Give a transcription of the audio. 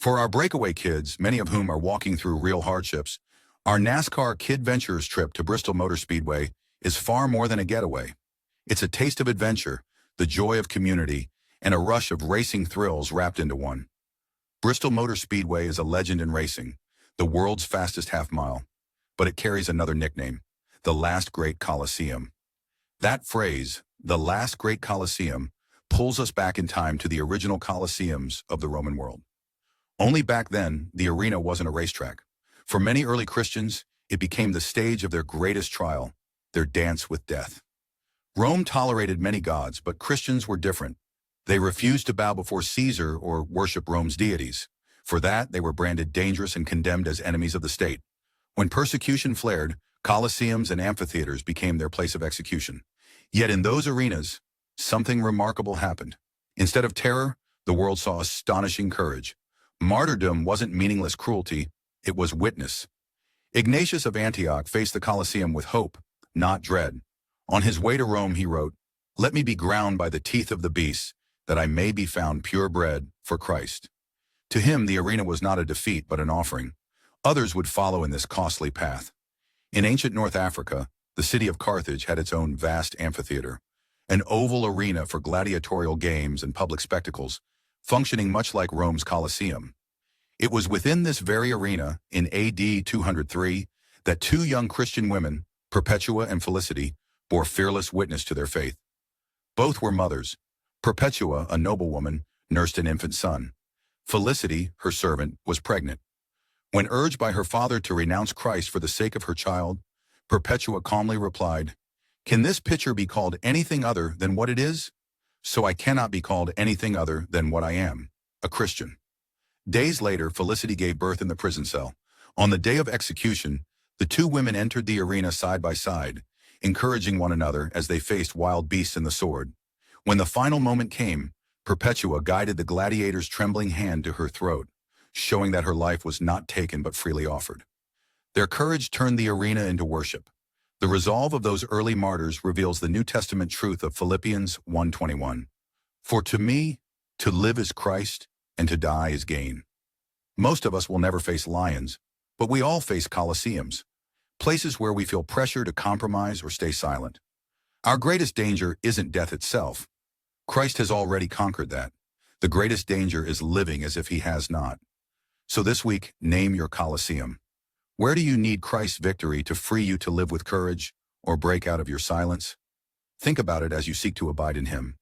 For our breakaway kids, many of whom are walking through real hardships, our NASCAR KidVenturez trip to Bristol Motor Speedway is far more than a getaway. It's a taste of adventure, the joy of community, and a rush of racing thrills wrapped into one. Bristol Motor Speedway is a legend in racing, the world's fastest half-mile, but it carries another nickname, the Last Great Colosseum. That phrase, the Last Great Colosseum, pulls us back in time to the original colosseums of the Roman world. Only back then, the arena wasn't a racetrack. For many early Christians, it became the stage of their greatest trial, their dance with death. Rome tolerated many gods, but Christians were different. They refused to bow before Caesar or worship Rome's deities. For that, they were branded dangerous and condemned as enemies of the state. When persecution flared, colosseums and amphitheaters became their place of execution. Yet in those arenas, something remarkable happened. Instead of terror, the world saw astonishing courage. Martyrdom wasn't meaningless cruelty, it was witness. Ignatius of Antioch faced the Colosseum with hope, not dread. On his way to Rome, he wrote, "Let me be ground by the teeth of the beasts, that I may be found purebred for Christ." To him, the arena was not a defeat, but an offering. Others would follow in this costly path. In ancient North Africa, the city of Carthage had its own vast amphitheater, an oval arena for gladiatorial games and public spectacles, functioning much like Rome's Colosseum. It was within this very arena, in AD 203, that two young Christian women, Perpetua and Felicity, bore fearless witness to their faith. Both were mothers. Perpetua, a noblewoman, nursed an infant son. Felicity, her servant, was pregnant. When urged by her father to renounce Christ for the sake of her child, Perpetua calmly replied, "Can this pitcher be called anything other than what it is? So I cannot be called anything other than what I am, a Christian." Days later, Felicity gave birth in the prison cell. On the day of execution, the two women entered the arena side by side, encouraging one another as they faced wild beasts and the sword. When the final moment came, Perpetua guided the gladiator's trembling hand to her throat, showing that her life was not taken but freely offered. Their courage turned the arena into worship. The resolve of those early martyrs reveals the New Testament truth of Philippians 1:21. "For to me, to live is Christ, and to die is gain." Most of us will never face lions, but we all face colosseums, places where we feel pressure to compromise or stay silent. Our greatest danger isn't death itself. Christ has already conquered that. The greatest danger is living as if he has not. So this week, name your colosseum. Where do you need Christ's victory to free you to live with courage or break out of your silence? Think about it as you seek to abide in him.